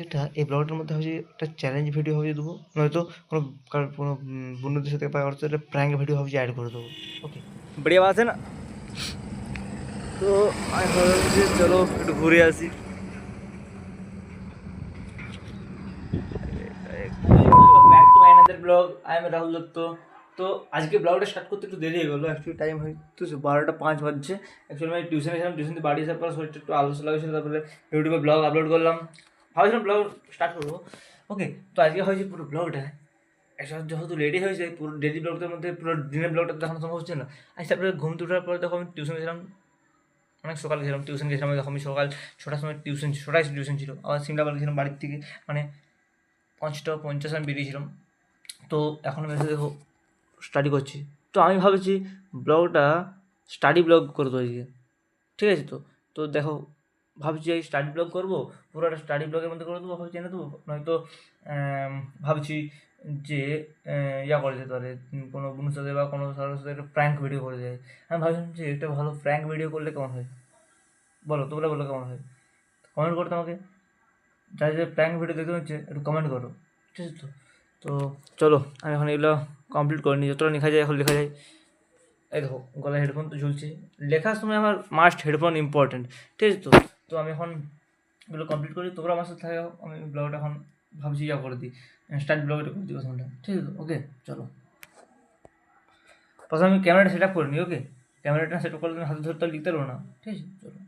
এটা এই ব্লগটার মধ্যে ভাবছি একটা চ্যালেঞ্জ ভিডিও ভাবছি দেবো, নয়তো কোনো বন্ধুদের সাথে বা কারোর সাথে একটা প্র্যাঙ্ক ভিডিও ভাবছি অ্যাড করে দেবো। ওকে, बढ़िया बात है ना। তো আমি ভাবলাম যে চলো একটু ঘুরে আসি। Back to my another blog. I am Rahul Dutta. তো আজকে ব্লগটা স্টার্ট করতে একটু দেরি হয়ে গেলো। অ্যাকচুয়ালি টাইম হয়তো 12টা 5 বাজছে। অ্যাকচুয়ালি আমি টিউশনে গেছিলাম, টিউশন থেকে বাড়ি আসার পর শরীরটা একটু আলস্য লাগছিল, তারপরে ইউটিউবে ব্লগ আপলোড করলাম, ভাবছিলাম ব্লগ স্টার্ট করবো। ওকে, তো আজকে হয়েছে পুরো ব্লগটা একসাথে যেহেতু রেডি হয়েছে, পুরো ডেলি ব্লগটার মধ্যে পুরো দিনের ব্লগটা দেখানো সম্ভব হচ্ছে না। আজ তারপরে ঘুম থেকে ওঠার পরে দেখো আমি টিউশন গেছিলাম, অনেক সকাল গেছিলাম টিউশন গেছিলাম। দেখো আমি সকাল 6টার সময় ছটায় টিউশন ছিল। আবার সিমলাপাল গেছিলাম বাড়ির থেকে, মানে 5টা 50 আমি বেরিয়েছিলাম। তো এখন আমি এসে দেখো স্টাডি করছি। তো আমি ভাবছি ব্লগটা স্টাডি ব্লগ করে দেবো আজকে, ঠিক আছে? তো তো দেখো ভাবছি এই স্টাডি ব্লগ করবো, পুরোটা স্টাডি ব্লগের মধ্যে করে দেবো ভাবছি, এনে দেবো। নয়তো ভাবছি যে ইয়া করে যেতে পারে, কোনো বন্ধুর সাথে বা কোনো কারোর সাথে একটা প্র্যাঙ্ক ভিডিও করে যায়। আমি ভাবছিলাম যে একটা ভালো প্র্যাঙ্ক ভিডিও করলে কেমন হয়, বলো তোমরা বলো কেমন হয়। কমেন্ট করতে আমাকে, যারা যারা প্র্যাঙ্ক ভিডিও দেখতে হচ্ছে একটু কমেন্ট করো, ঠিক আছে? তো তো চলো আমি এখন এগুলো কমপ্লিট করে নিই, যতটা লেখা যায় এখন লেখা যায়। এই দেখো গলায় হেডফোন তো ঝুলছে, লেখার সময় আমার মাস্ট হেডফোন ইম্পর্টেন্ট, ঠিক আছে? তো তো আমি এখন এগুলো কমপ্লিট করি, তোমরা আমার সাথে থাকো। আমি ব্লগটা এখন ভাবছি ইয়া করে দিই, স্টার্ট ব্লগটা করে দিই প্রথমটা, ঠিক আছে? ওকে চলো, প্রথমে আমি ক্যামেরাটা সেট আপ করে নিই। ওকে, ক্যামেরাটা সেট আপ করলে হাতে ধরতে লিখতে পারবো না, ঠিক আছে? চলো।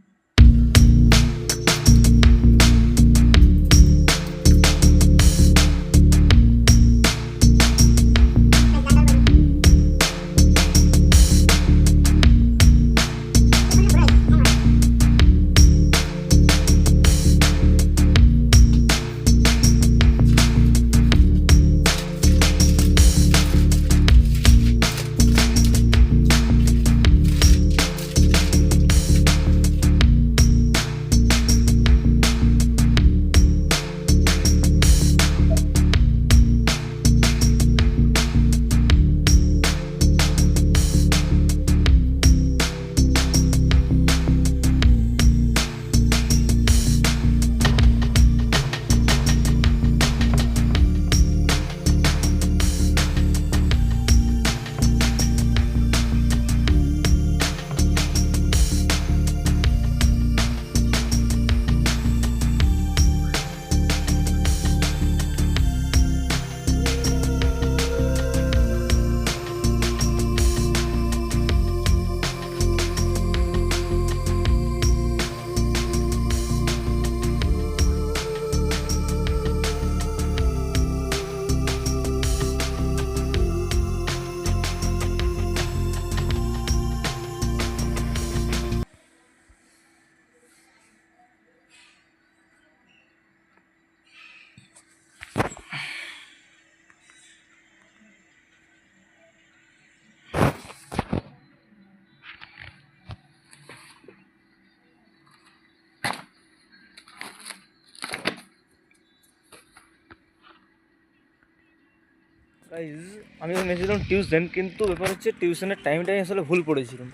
আমি নিয়েছিলাম টিউশন, কিন্তু ব্যাপার হচ্ছে টিউশনের টাইমটাই আসলে ভুল পড়েছিলাম।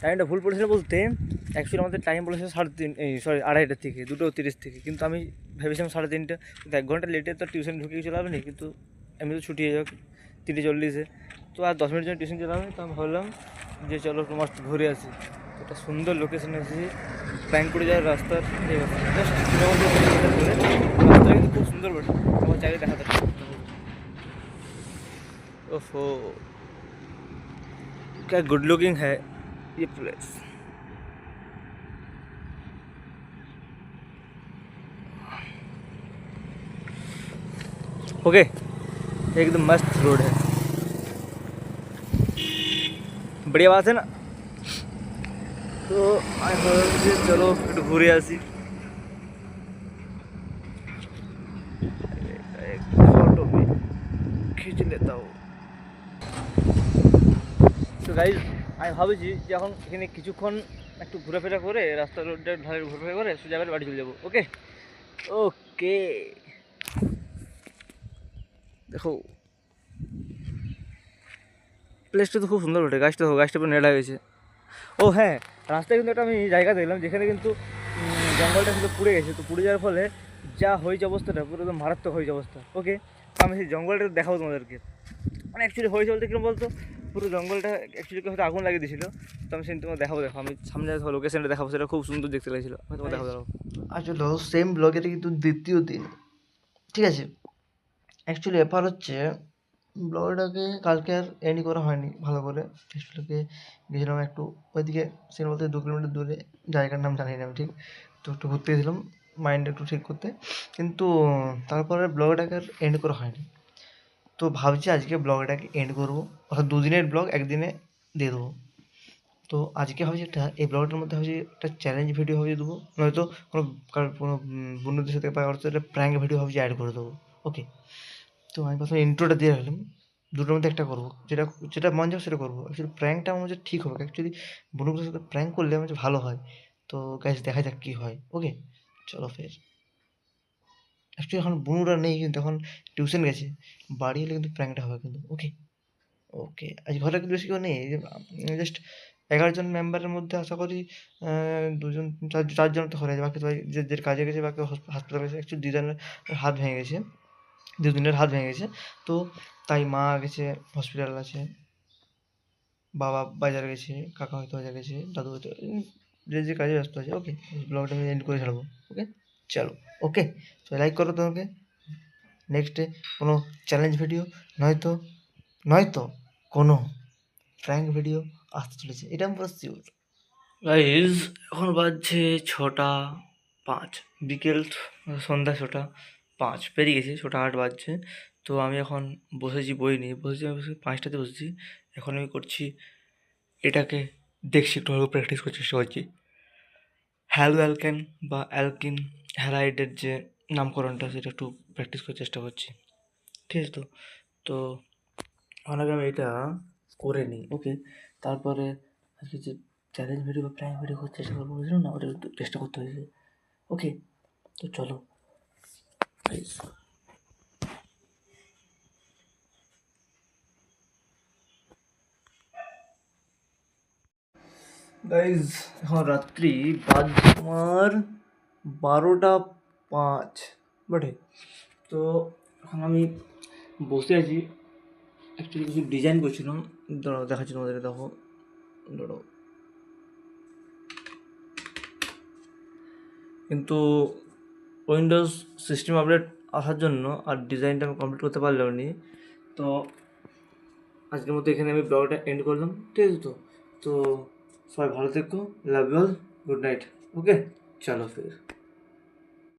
টাইমটা ভুল পড়েছিল বলতে অ্যাকচুয়ালি আমাদের টাইম বলেছিল 2:30 থেকে 2:30 থেকে, কিন্তু আমি ভেবেছিলাম 3:30। কিন্তু 1 ঘন্টা লেটে তো টিউশন ঢুকে চলে যাবে না, কিন্তু এমনি তো ছুটি হয়ে যাক 3:40-এ। তো আর 10 মিনিটের জন্য টিউশন চলে যাবে। তো আমি ভাবলাম যে চলো একটু মস্ত ঘুরে আসি। একটা সুন্দর লোকেশনে এসেছি, প্ল্যান করে যাওয়ার রাস্তার জাস্ট রাস্তাটা কিন্তু খুব সুন্দর বটে, আমার চাইলে দেখাতে। ओफो, क्या गुड लुकिंग है ये प्लेस। ओके, एकदम मस्त रोड है, बढ़िया बात है ना। तो चलो একটু ঘুরে আসি। एक फोटो भी खींच लेता हूँ। তো গাইজ আমি ভাবছি যে এখন এখানে কিছুক্ষণ একটু ঘোরাফেরা করে রাস্তা রোডটার ধারে ঘোরাফেরা করে সোজা করে বাড়ি চলে যাবো। ওকে ওকে, দেখো প্লেসটা তো খুব সুন্দর বটে, গাছটা পুরো নেড়া হয়েছে। ও হ্যাঁ, রাস্তায় কিন্তু একটা আমি জায়গা দেখলাম যেখানে কিন্তু জঙ্গলটা কিন্তু পুড়ে গেছে। তো পুড়ে যাওয়ার ফলে যা হয়েছে অবস্থাটা পুরো একদম মারাত্মক হয়েছে অবস্থা। ওকে, তো আমি সেই জঙ্গলটা দেখাবো তোমাদেরকে। মানে অ্যাকচুয়ালি হয়েছে বলতে কিরকম বলতো, পুরো জঙ্গলটা অ্যাকচুয়ালি হয়তো আগুন লাগিয়ে দিয়েছিলো। তো আমি সেদিন তোমাকে দেখাবো, দেখো আমি সামনে লোকেশনটা দেখাবো, সেটা খুব সুন্দর দেখতে লাগছিলো, আমি তোমাকে দেখাবো। আসলে সেম ব্লগের কিন্তু দ্বিতীয় দিন, ঠিক আছে। অ্যাকচুয়ালি ব্যাপার হচ্ছে ব্লগটাকে কালকে আর এন্ড করা হয়নি ভালো করে। অ্যাকচুয়ালি গেছিলাম একটু ওইদিকে, সে বলতে 2 কিলোমিটার দূরে, জায়গার নাম জানি না আমি ঠিক। তো একটু ঘুরতে গেছিলাম মাইন্ড একটু ঠিক করতে, কিন্তু তারপরে ব্লগটাকে আর এন্ড করা হয়নি। তো ভাবছি আজকে ব্লগটাকে এন্ড করবো, অর্থাৎ 2 দিনের ব্লগ একদিনে দিয়ে দেবো। তো আজকে ভাবছি এই ব্লগটার মধ্যে ভাবছি একটা চ্যালেঞ্জ ভিডিও ভাবছি দেবো, নয়তো কোনো বন্ধুদের সাথে বা অর্থাৎ একটা প্র্যাঙ্ক ভিডিও ভাবছি অ্যাড করে দেবো। ওকে, তো আমি প্রথমে ইন্ট্রোটা দিয়ে রাখলাম, দুটোর মধ্যে একটা করবো, যেটা যেটা মন যাবে সেটা করবো। অ্যাকচুয়ালি প্র্যাঙ্কটা আমার হচ্ছে ঠিক হবে, অ্যাকচুয়ালি বন্ধুদের সাথে প্র্যাঙ্ক করলে আমার ভালো হয়। তো গাইস দেখা যাক কী হয়। ওকে চলো ফের। অ্যাকচুয়ালি এখন বুনুরা নেই, কিন্তু এখন টিউশন গেছে, বাড়ি এলে কিন্তু প্র্যাঙ্কটা হবে কিন্তু। ওকে ওকে, আজ ঘরে কিন্তু বেশি কেউ নেই, জাস্ট 11 জন মেম্বারের মধ্যে আশা করি 2 জন 4জন তো হয়ে যায়, বাকি সবাই যে যে কাজে গেছে, বাকি হাসপাতালে গেছে। অ্যাকচুয়ালি 2 জনের হাত ভেঙে গেছে, 2 দিনের হাত ভেঙে গেছে। তো তাই মা গেছে হসপিটাল আছে, বাবা বাজার গেছে, কাকা হয়তো বাজার গেছে, দাদু হয়তো যে যে কাজে ব্যস্ত আছে। ওকে, ব্লগটা আমি এন্ড করে ছাড়বো। ওকে চলো। ওকে, তো লাইক করো তোমাকে, নেক্সটে কোনো চ্যালেঞ্জ ভিডিও নয়তো নয়তো কোনো প্র্যাঙ্ক ভিডিও আসতে চলেছে, এটা আমি পুরো শিওর। গাইজ এখন বাজছে 6টা 5, বিকেল, সন্ধ্যা 6টা 5 পেরিয়ে গেছে, 6টা 8 বাজছে। তো আমি এখন বসেছি বই নিয়ে, বসেছি আমি 5টাতে বসেছি। এখন আমি করছি এটাকে, দেখছি একটু ভালো প্র্যাকটিস করার চেষ্টা করছি। হ্যালো অ্যালকেন বা অ্যালকিন হ্যালাইডের যে নামকরণটা, সেটা একটু প্র্যাকটিস করার চেষ্টা করছি, ঠিক আছে। তো তো এখন আগে আমি এটা করে নিই। ওকে, তারপরে আজকে যে চ্যালেঞ্জ ভিডিও বা প্র্যাঙ্ক ভিডিও করার চেষ্টা করবো, বুঝলো না, ওটা একটু চেষ্টা করতে হয়েছে। ওকে, তো চলো গাইজ, এখন রাত্রি বাজছে তোমার 12টা 5 বটে। তো এখন আমি বসে আছি, অ্যাকচুয়ালি কিছু ডিজাইন করছিলাম, দাঁড়াও দেখাচ্ছি তোমাদের, দেখো দাঁড়াও। কিন্তু উইন্ডোজ সিস্টেম আপডেট আসার জন্য আর ডিজাইনটা আমি কমপ্লিট করতে পারলাম নি। তো আজকের মতো এখানে আমি ব্লগটা এন্ড করলাম, ঠিক আছে। তো সবাই ভালো থেকো, love you all, good night. Okay চলো ফির।